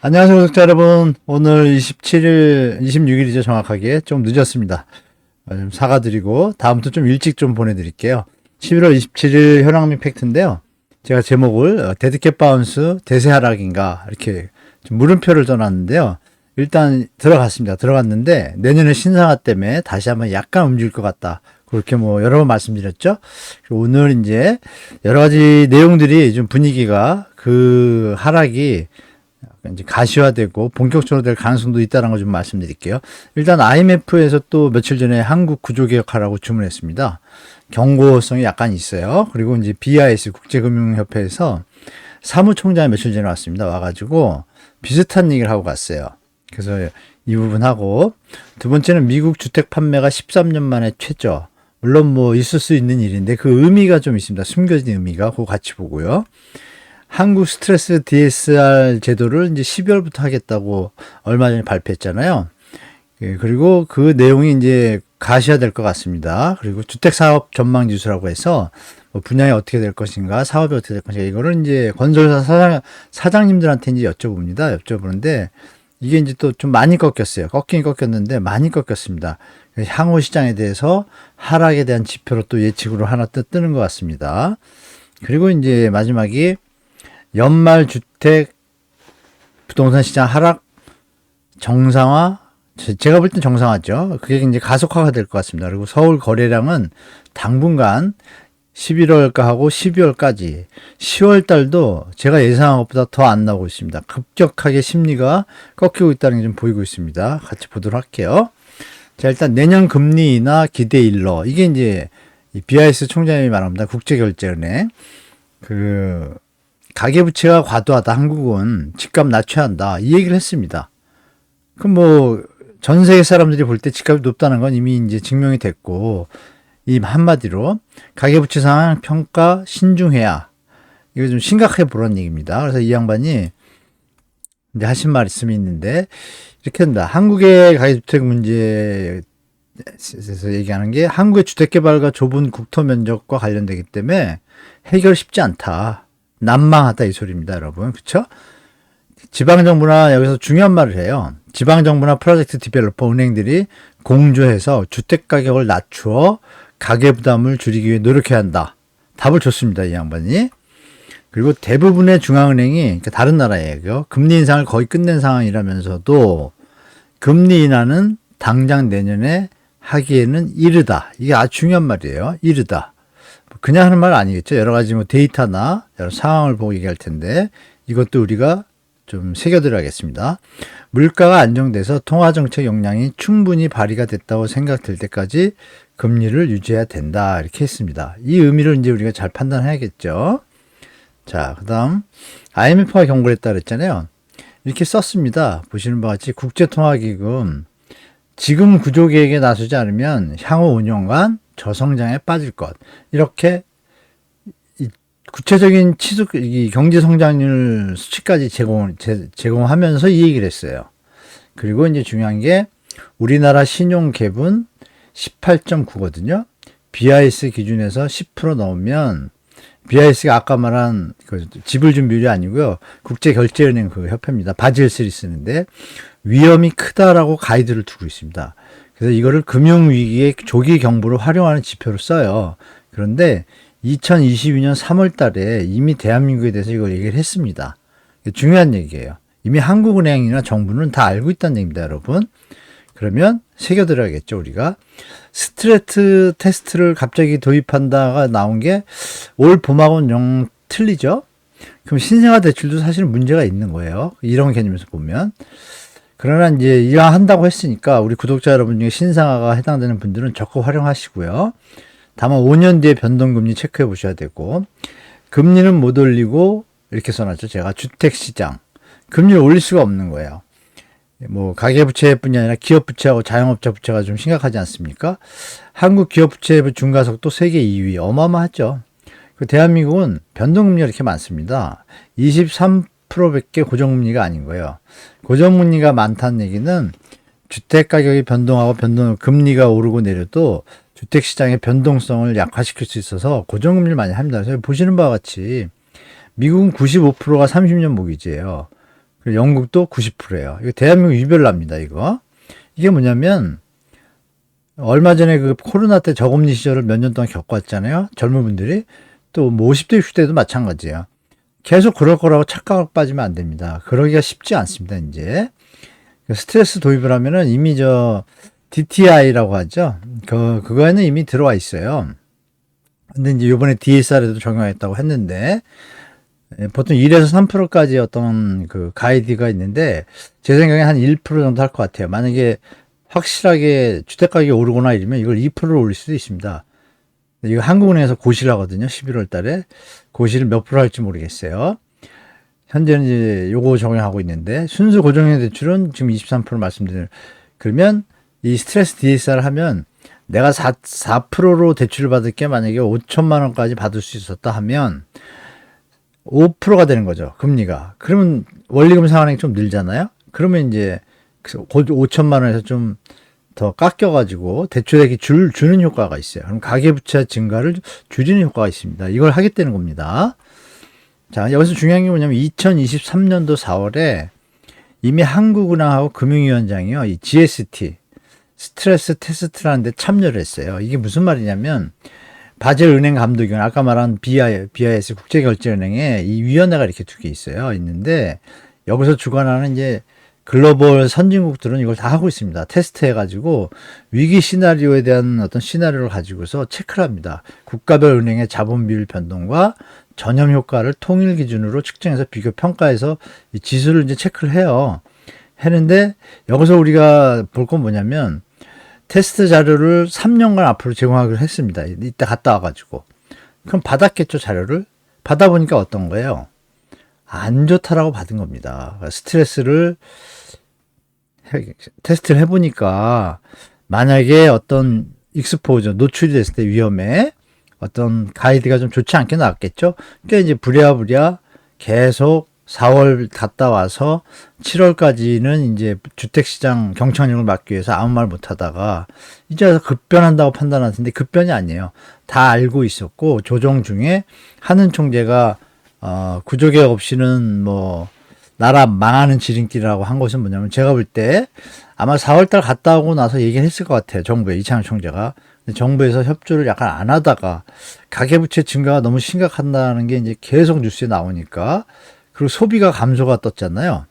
안녕하세요, 구독자 여러분. 오늘 27일, 26일이죠, 정확하게. 좀 늦었습니다. 좀 사과드리고, 다음부터 좀 일찍 좀 보내드릴게요. 11월 27일 현황민 팩트인데요. 제가 제목을 데드캣 바운스 대세 하락인가, 이렇게 좀 물음표를 떠났는데요. 일단 들어갔습니다. 들어갔는데, 내년에 신상화 때문에 다시 한번 약간 움직일 것 같다. 그렇게 뭐 여러 번 말씀드렸죠. 오늘 이제 여러 가지 내용들이 좀 분위기가 그 하락이 이제 가시화되고 본격적으로 될 가능성도 있다는 걸 좀 말씀드릴게요. 일단 IMF에서 또 며칠 전에 한국 구조개혁하라고 주문했습니다. 경고성이 약간 있어요. 그리고 이제 BIS 국제금융협회에서 사무총장이 며칠 전에 왔습니다. 와가지고 비슷한 얘기를 하고 갔어요. 그래서 이 부분하고 두 번째는 미국 주택 판매가 13년 만에 최저. 물론 뭐 있을 수 있는 일인데 그 의미가 좀 있습니다. 숨겨진 의미가 그거 같이 보고요. 한국 스트레스 DSR 제도를 이제 12월부터 하겠다고 얼마 전에 발표했잖아요. 그리고 그 내용이 이제 가시화될 것 같습니다. 그리고 주택사업 전망지수라고 해서 뭐 분양이 어떻게 될 것인가, 사업이 어떻게 될 것인가, 이거를 이제 건설사 사장님들한테 이제 여쭤보는데, 이게 이제 또 좀 많이 꺾였어요. 꺾긴 꺾였는데 많이 꺾였습니다. 향후 시장에 대해서 하락에 대한 지표로 또 예측으로 하나 뜨는 것 같습니다. 그리고 이제 마지막이 연말 주택 부동산 시장 하락 정상화, 제가 볼 땐 정상화죠. 그게 이제 가속화가 될 것 같습니다. 그리고 서울 거래량은 당분간 11월가 하고 12월까지 10월 달도 제가 예상한 것보다 더 안 나오고 있습니다. 급격하게 심리가 꺾이고 있다는 게 좀 보이고 있습니다. 같이 보도록 할게요. 자, 일단 내년 금리 인하 기대 일러. 이게 이제 BIS 총장이 말합니다. 국제결제은행. 가계부채가 과도하다. 한국은 집값 낮춰야 한다. 이 얘기를 했습니다. 그럼 뭐 전 세계 사람들이 볼 때 집값이 높다는 건 이미 이제 증명이 됐고, 이 한마디로 가계부채 상황 평가 신중해야. 이거 좀 심각해 보라는 얘기입니다. 그래서 이 양반이 이제 하신 말씀이 있는데 이렇게 한다. 한국의 가계주택 문제에서 얘기하는 게 한국의 주택개발과 좁은 국토 면적과 관련되기 때문에 해결 쉽지 않다. 난망하다 이 소리입니다, 여러분. 그렇죠? 지방정부나 여기서 중요한 말을 해요. 지방정부나 프로젝트 디벨로퍼 은행들이 공조해서 주택가격을 낮추어 가계부담을 줄이기 위해 노력해야 한다. 답을 줬습니다, 이 양반이. 그리고 대부분의 중앙은행이, 그러니까 다른 나라예요. 금리 인상을 거의 끝낸 상황이라면서도 금리 인하는 당장 내년에 하기에는 이르다. 이게 아주 중요한 말이에요. 이르다. 그냥 하는 말 아니겠죠. 여러 가지 뭐 데이터나 여러 상황을 보고 얘기할 텐데 이것도 우리가 좀 새겨들어야겠습니다. 물가가 안정돼서 통화정책 역량이 충분히 발휘가 됐다고 생각될 때까지 금리를 유지해야 된다. 이렇게 했습니다. 이 의미를 이제 우리가 잘 판단해야겠죠. 자, 그 다음 IMF가 경고를 했다 그랬잖아요. 이렇게 썼습니다. 보시는 바와 같이 국제통화기금 지금 구조개혁에 나서지 않으면 향후 5년간 저성장에 빠질 것. 이렇게 구체적인 이 경제 성장률 수치까지 제공하면서 이 얘기를 했어요. 그리고 이제 중요한 게 우리나라 신용 갭은 18.9거든요. BIS 기준에서 10% 넘으면 BIS가 아까 말한 그 지불 준비율이 아니고요. 국제결제은행 그 협회입니다. 바젤 3 쓰는데 위험이 크다라고 가이드를 두고 있습니다. 그래서 이거를 금융위기의 조기 경보를 활용하는 지표로 써요. 그런데 2022년 3월 달에 이미 대한민국에 대해서 이걸 얘기를 했습니다. 중요한 얘기예요. 이미 한국은행이나 정부는 다 알고 있다는 얘기입니다, 여러분. 그러면 새겨들어야겠죠, 우리가. 스트레스 테스트를 갑자기 도입한다가 나온 게 올 봄하고는 영 틀리죠? 그럼 신생아 대출도 사실 문제가 있는 거예요. 이런 개념에서 보면. 그러나 이제 이왕 한다고 했으니까 우리 구독자 여러분 중에 신생아가 해당되는 분들은 적극 활용하시고요. 다만 5년 뒤에 변동금리 체크해 보셔야 되고, 금리는 못 올리고 이렇게 써놨죠. 제가 주택시장 금리를 올릴 수가 없는 거예요. 뭐 가계부채뿐이 아니라 기업부채하고 자영업자 부채가 좀 심각하지 않습니까? 한국 기업부채 중가속도 세계 2위 어마어마하죠. 그 대한민국은 변동금리가 이렇게 많습니다. 23%밖에 고정금리가 아닌 거예요. 고정금리가 많다는 얘기는 주택가격이 변동하고 금리가 오르고 내려도 주택시장의 변동성을 약화시킬 수 있어서 고정금리를 많이 합니다. 그래서 보시는 바와 같이 미국은 95%가 30년 모기지예요. 그리고 영국도 90%예요. 이거 대한민국 유별납니다, 이거. 이게 뭐냐면, 얼마 전에 그 코로나 때 저금리 시절을 몇 년 동안 겪었잖아요. 젊은 분들이. 또 뭐 50대, 60대도 마찬가지예요. 계속 그럴 거라고 착각을 빠지면 안 됩니다. 그러기가 쉽지 않습니다, 이제. 스트레스 도입을 하면은 이미 DTI라고 하죠. 그거에는 이미 들어와 있어요. 근데 이제 요번에 DSR에도 적용했다고 했는데, 보통 1에서 3%까지 어떤 그 가이드가 있는데, 제 생각에 한 1% 정도 할 것 같아요. 만약에 확실하게 주택가격이 오르거나 이러면 이걸 2%로 올릴 수도 있습니다. 이거 한국은행에서 고시를 하거든요. 11월 달에. 고시를 몇 프로 할지 모르겠어요. 현재는 이제 요거 적용하고 있는데, 순수 고정형 대출은 지금 23% 말씀드린, 그러면 이 스트레스 DSR을 하면 내가 4%로 대출을 받을 게 만약에 5천만 원까지 받을 수 있었다 하면 5%가 되는 거죠. 금리가. 그러면 원리금 상환액이 좀 늘잖아요. 그러면 이제 5천만 원에서 좀 더 깎여가지고 대출액이 주는 효과가 있어요. 그럼 가계부채 증가를 줄이는 효과가 있습니다. 이걸 하겠다는 겁니다. 자, 여기서 중요한 게 뭐냐면 2023년도 4월에 이미 한국은행하고 금융위원장이요, 이 GST, 스트레스 테스트라는 데 참여를 했어요. 이게 무슨 말이냐면, 바젤 은행 감독위원, 아까 말한 BIS 국제결제은행에 이 위원회가 이렇게 두 개 있어요. 있는데, 여기서 주관하는 이제 글로벌 선진국들은 이걸 다 하고 있습니다. 테스트해가지고 위기 시나리오에 대한 어떤 시나리오를 가지고서 체크를 합니다. 국가별 은행의 자본 비율 변동과 전염 효과를 통일 기준으로 측정해서 비교 평가해서 이 지수를 이제 체크를 해요. 했는데 여기서 우리가 볼 건 뭐냐면 테스트 자료를 3년간 앞으로 제공하기로 했습니다. 이따 갔다 와가지고. 그럼 받았겠죠, 자료를? 받아보니까 어떤 거예요? 안 좋다라고 받은 겁니다. 스트레스를 테스트를 해보니까 만약에 어떤 익스포저 노출이 됐을 때 위험에 어떤 가이드가 좀 좋지 않게 나왔겠죠. 그러니까 이제 부랴부랴 계속 4월 갔다 와서 7월까지는 이제 주택시장 경청력을 막기 위해서 아무 말 못하다가 이제 와서 급변한다고 판단하는데 급변이 아니에요. 다 알고 있었고 조정 중에 한은 총재가 구조개혁 없이는 뭐 나라 망하는 지름길이라고 한 것은 뭐냐면 제가 볼 때 아마 4월달 갔다 오고 나서 얘기를 했을 것 같아요. 정부에 이창용 총재가. 근데 정부에서 협조를 약간 안 하다가 가계부채 증가가 너무 심각하다는 게 이제 계속 뉴스에 나오니까 그리고 소비가 감소가 떴잖아요.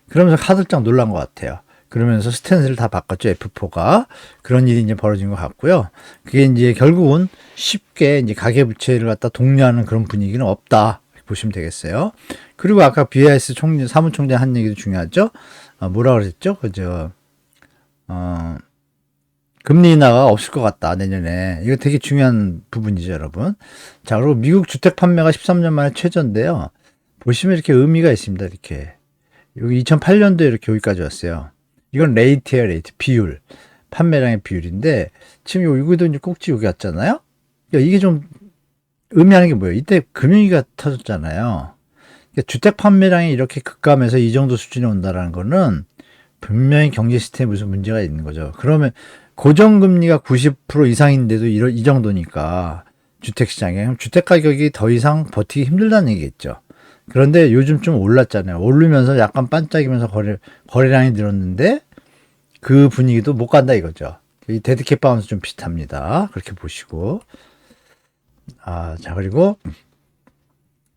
그러면서 카드장 놀란 것 같아요. 그러면서 스탠스를 다 바꿨죠. F4가. 그런 일이 이제 벌어진 것 같고요. 그게 이제 결국은 쉽게 이제 가계부채를 갖다 독려하는 그런 분위기는 없다. 보시면 되겠어요. 그리고 아까 BIS 사무총장 한 얘기도 중요하죠. 뭐라 그랬죠? 금리 인하가 없을 것 같다, 내년에. 이거 되게 중요한 부분이죠, 여러분. 자, 그리고 미국 주택 판매가 13년 만에 최저인데요. 보시면 이렇게 의미가 있습니다, 이렇게. 여기 2008년도에 이렇게 여기까지 왔어요. 이건 레이트예요, 레이트. 비율. 판매량의 비율인데, 지금 여기도 이제 꼭지 여기 왔잖아요? 그러니까 이게 좀 의미하는 게 뭐예요? 이때 금융위기가 터졌잖아요. 그러니까 주택 판매량이 이렇게 급감해서 이 정도 수준에 온다는 거는 분명히 경제 시스템에 무슨 문제가 있는 거죠. 그러면 고정금리가 90% 이상인데도 이 정도니까 주택시장에 주택 가격이 더 이상 버티기 힘들다는 얘기겠죠. 그런데 요즘 좀 올랐잖아요. 오르면서 약간 반짝이면서 거래량이 늘었는데 그 분위기도 못 간다 이거죠. 이 데드캣 바운스 좀 비슷합니다. 그렇게 보시고. 자, 그리고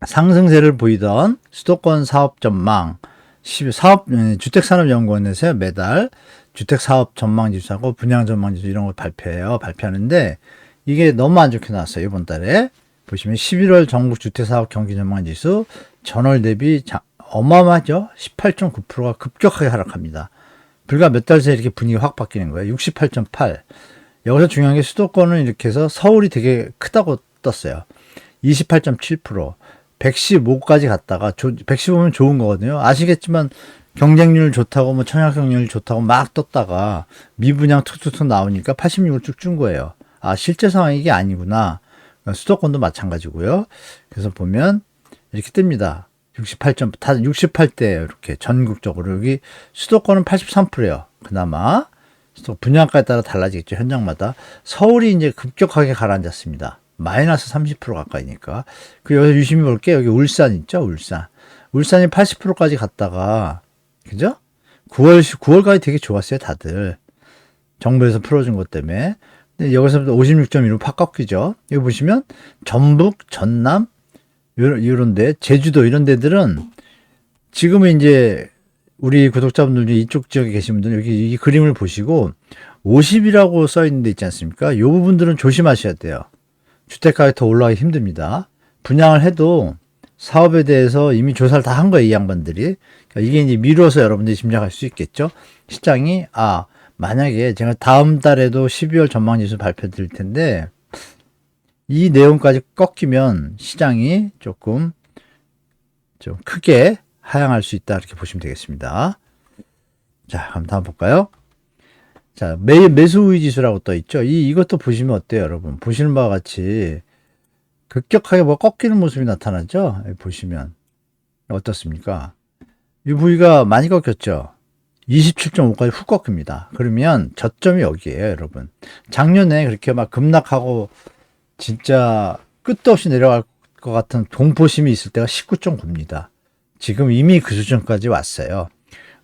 상승세를 보이던 수도권 사업 전망, 주택산업연구원에서 매달 주택사업 전망 지수하고 분양 전망 지수 이런 걸 발표하는데 이게 너무 안 좋게 나왔어요. 이번 달에. 보시면 11월 전국 주택사업 경기 전망 지수 전월 대비 어마어마하죠. 18.9%가 급격하게 하락합니다. 불과 몇 달 새에 이렇게 분위기가 확 바뀌는 거예요. 68.8. 여기서 중요한 게 수도권은 이렇게 해서 서울이 되게 크다고 떴어요. 28.7%. 115까지 갔다가 115면 좋은 거거든요. 아시겠지만 경쟁률 좋다고 뭐 청약경률 좋다고 막 떴다가 미분양 툭툭툭 나오니까 86을 쭉 준 거예요. 실제 상황이 이게 아니구나. 수도권도 마찬가지고요. 그래서 보면 이렇게 뜹니다. 68대 이렇게 전국적으로. 여기 수도권은 83%예요. 그나마. 분양가에 따라 달라지겠죠. 현장마다. 서울이 이제 급격하게 가라앉았습니다. 마이너스 30% 가까이니까. 여기서 유심히 볼게요. 여기 울산 있죠? 울산이 80%까지 갔다가 그죠? 9월까지 되게 좋았어요, 다들. 정부에서 풀어준 것 때문에. 근데 여기서부터 56.1로 팍 꺾이죠. 여기 보시면 전북, 전남, 요런 데, 제주도 이런 데들은 지금은 이제 우리 구독자분들 중에 이쪽 지역에 계신 분들은 여기 이 그림을 보시고 50이라고 써 있는 데 있지 않습니까? 이 부분들은 조심하셔야 돼요. 주택가격이 더 올라가기 힘듭니다. 분양을 해도 사업에 대해서 이미 조사를 다 한 거예요, 이 양반들이. 그러니까 이게 이제 미뤄서 여러분들이 짐작할 수 있겠죠. 시장이, 만약에 제가 다음 달에도 12월 전망지수 발표 드릴 텐데, 이 내용까지 꺾이면 시장이 조금 좀 크게 하향할 수 있다, 이렇게 보시면 되겠습니다. 자, 그럼 다음 볼까요? 자, 매수 우위 지수라고 떠 있죠. 이것도 보시면 어때요, 여러분? 보시는 바와 같이 급격하게 뭐 꺾이는 모습이 나타나죠? 보시면 어떻습니까? 이 부위가 많이 꺾였죠? 27.5까지 훅 꺾입니다. 그러면 저점이 여기에요, 여러분. 작년에 그렇게 막 급락하고 진짜 끝도 없이 내려갈 것 같은 공포심이 있을 때가 19.9입니다. 지금 이미 그 수준까지 왔어요.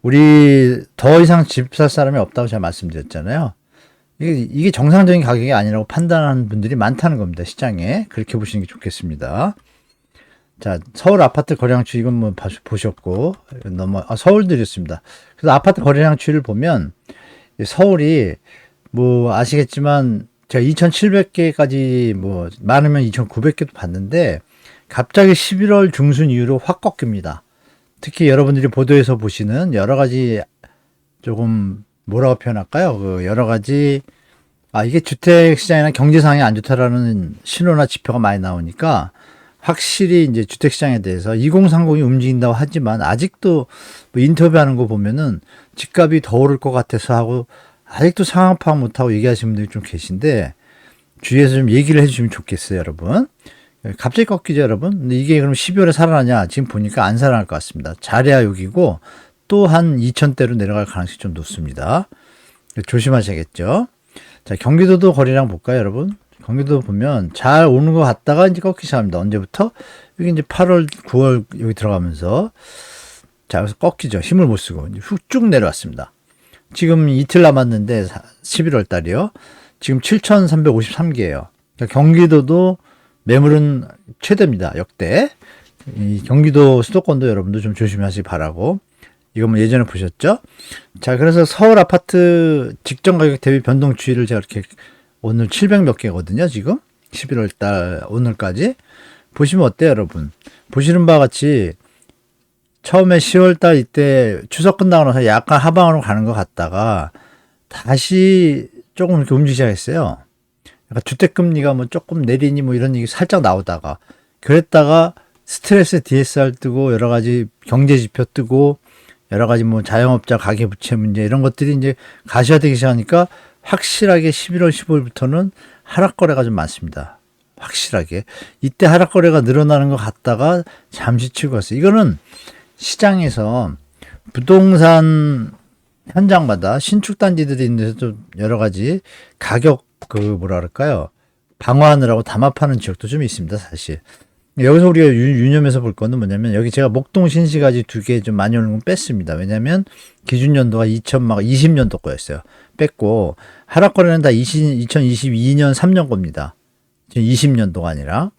우리 더 이상 집 살 사람이 없다고 제가 말씀드렸잖아요. 이게 정상적인 가격이 아니라고 판단하는 분들이 많다는 겁니다. 시장에. 그렇게 보시는 게 좋겠습니다. 자, 서울 아파트 거래량 추이 이건 뭐 보셨고, 서울 드렸습니다. 그래서 아파트 거래량 추이를 보면 서울이 뭐 아시겠지만 제가 2,700개까지 뭐 많으면 2,900개도 봤는데 갑자기 11월 중순 이후로 확 꺾입니다. 특히 여러분들이 보도에서 보시는 여러 가지 조금 뭐라고 표현할까요? 그 여러 가지 이게 주택 시장이나 경제 상황이 안 좋다라는 신호나 지표가 많이 나오니까 확실히 이제 주택 시장에 대해서 2030이 움직인다고 하지만 아직도 뭐 인터뷰하는 거 보면은 집값이 더 오를 것 같아서 하고 아직도 상황 파악 못하고 얘기하시는 분들이 좀 계신데 주위에서 좀 얘기를 해주시면 좋겠어요, 여러분. 갑자기 꺾이죠, 여러분. 근데 이게 그럼 12월에 살아나냐? 지금 보니까 안 살아날 것 같습니다. 잘해야 여기고 또 한 2,000대로 내려갈 가능성이 좀 높습니다. 조심하셔야겠죠. 자, 경기도도 거래량 볼까요, 여러분? 경기도 보면 잘 오는 것 같다가 이제 꺾이기 시작합니다. 언제부터? 여기 이제 8월, 9월 여기 들어가면서 자, 여기서 꺾이죠. 힘을 못 쓰고 훅 쭉 내려왔습니다. 지금 이틀 남았는데 11월 달이요. 지금 7,353개예요. 그러니까 경기도도 매물은 최대입니다. 역대. 이 경기도 수도권도 여러분도 좀 조심하시기 바라고. 이거 뭐 예전에 보셨죠? 자, 그래서 서울 아파트 직전 가격 대비 변동 추이를 제가 이렇게 오늘 700 몇 개거든요, 지금. 11월 달 오늘까지. 보시면 어때요, 여러분? 보시는 바와 같이 처음에 10월 달 이때 추석 끝나고 나서 약간 하방으로 가는 것 같다가 다시 조금 이렇게 움직이기 시작했어요. 약간 주택금리가 뭐 조금 내리니 뭐 이런 얘기 살짝 나오다가 그랬다가 스트레스 DSR 뜨고 여러 가지 경제 지표 뜨고 여러 가지 뭐 자영업자 가계부채 문제 이런 것들이 이제 가시화되기 시작하니까 확실하게 11월 15일부터는 하락 거래가 좀 많습니다. 확실하게. 이때 하락 거래가 늘어나는 것 같다가 잠시 치고 갔어요. 이거는 시장에서 부동산 현장마다 신축 단지들이 있는데서 좀 여러 가지 가격 뭐라 그럴까요? 방어하느라고 담합하는 지역도 좀 있습니다, 사실. 여기서 우리가 유념해서 볼 거는 뭐냐면 여기 제가 목동 신시가지 2개 좀 많이 오는 건 뺐습니다. 왜냐면 기준 연도가 2020년도 거였어요. 뺐고 하락거래는 다 2022년 3년 겁니다. 지금 20년도가 아니라.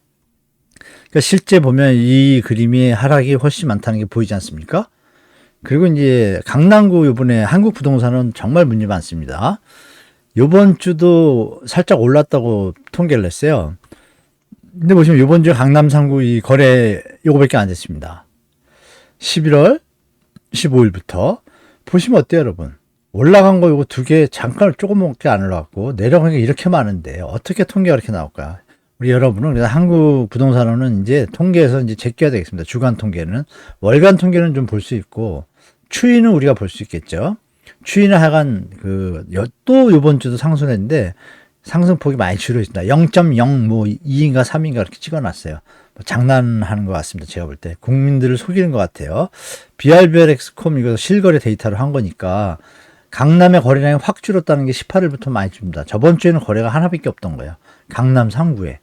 그러니까 실제 보면 이 그림이 하락이 훨씬 많다는 게 보이지 않습니까? 그리고 이제 강남구 요번에 한국부동산은 정말 문제 많습니다. 요번 주도 살짝 올랐다고 통계를 냈어요. 근데 보시면 요번 주 강남 3구 이 거래 요거밖에 안 됐습니다. 11월 15일부터 보시면 어때요, 여러분? 올라간 거 요거 2개 잠깐 조금밖에 안 올라갔고 내려간 게 이렇게 많은데 어떻게 통계가 이렇게 나올까? 우리 여러분은 그래서 한국 부동산원은 이제 통계에서 이제 제껴야 되겠습니다. 주간 통계는 월간 통계는 좀 볼 수 있고 추이는 우리가 볼 수 있겠죠. 추이는 하여간 또 요번 주도 상승했는데 상승폭이 많이 줄어있습니다. 0.0 뭐 2인가 3인가 이렇게 찍어놨어요. 뭐 장난하는 것 같습니다. 제가 볼 때 국민들을 속이는 것 같아요. BRBLX콤 이거 실거래 데이터로 한 거니까 강남의 거래량이 확 줄었다는 게 18일부터 많이 줍니다. 저번 주에는 거래가 하나밖에 없던 거예요. 강남 3구에.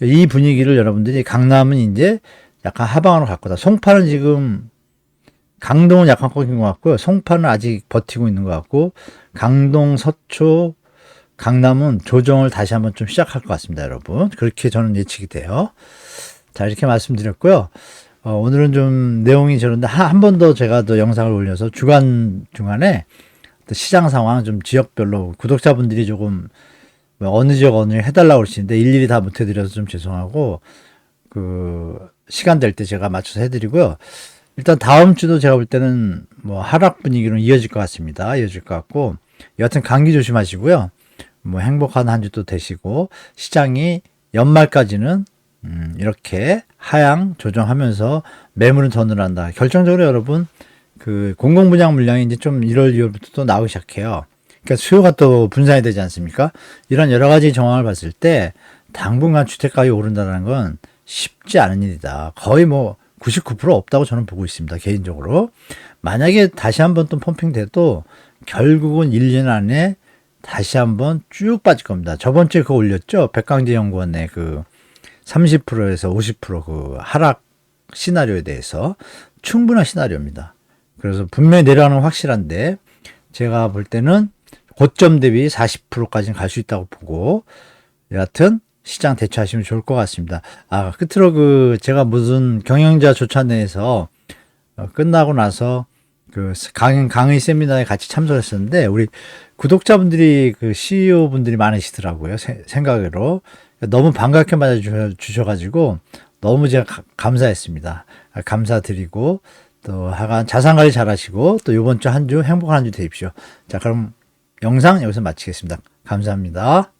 이 분위기를 여러분들이 강남은 이제 약간 하방으로 갈 거다. 송파는 지금 강동은 약간 꺾인 것 같고요. 송파는 아직 버티고 있는 것 같고, 강동, 서초, 강남은 조정을 다시 한번 좀 시작할 것 같습니다, 여러분. 그렇게 저는 예측이 돼요. 자, 이렇게 말씀드렸고요. 오늘은 좀 내용이 저런데 한 번 더 제가 더 영상을 올려서 주간 중간에 또 시장 상황 좀 지역별로 구독자분들이 조금 어느 지역 어느 해달라고 그러시는데 일일이 다 못 해드려서 좀 죄송하고, 그 시간 될 때 제가 맞춰서 해드리고요. 일단 다음 주도 제가 볼 때는 뭐 하락 분위기로 이어질 것 같습니다. 이어질 것 같고, 여하튼 감기 조심하시고요. 뭐 행복한 한 주도 되시고, 시장이 연말까지는 이렇게 하향 조정하면서 매물은 더 늘어난다. 결정적으로 여러분, 그 공공분양 물량이 이제 좀 1월, 2월부터 또 나오기 시작해요. 그러니까 수요가 또 분산이 되지 않습니까? 이런 여러 가지 정황을 봤을 때 당분간 주택가격이 오른다는 건 쉽지 않은 일이다. 거의 뭐 99% 없다고 저는 보고 있습니다. 개인적으로. 만약에 다시 한번 또 펌핑 돼도 결국은 1년 안에 다시 한번 쭉 빠질 겁니다. 저번 주에 그거 올렸죠? 백강재 연구원의 그 30%에서 50%그 하락 시나리오에 대해서 충분한 시나리오입니다. 그래서 분명히 내려가는 건 확실한데 제가 볼 때는 고점 대비 40%까지는 갈 수 있다고 보고, 여하튼 시장 대처하시면 좋을 것 같습니다. 끝으로 그 제가 무슨 경영자 조찬회에서 끝나고 나서 그 강의 세미나에 같이 참석했었는데 우리 구독자분들이 그 CEO 분들이 많으시더라고요. 생각으로 너무 반갑게 맞아 주셔가지고 너무 제가 감사했습니다. 감사드리고 또 하간 자산 관리 잘하시고 또 이번 주 한 주 행복한 한 주 되십시오. 자, 그럼 영상 여기서 마치겠습니다. 감사합니다.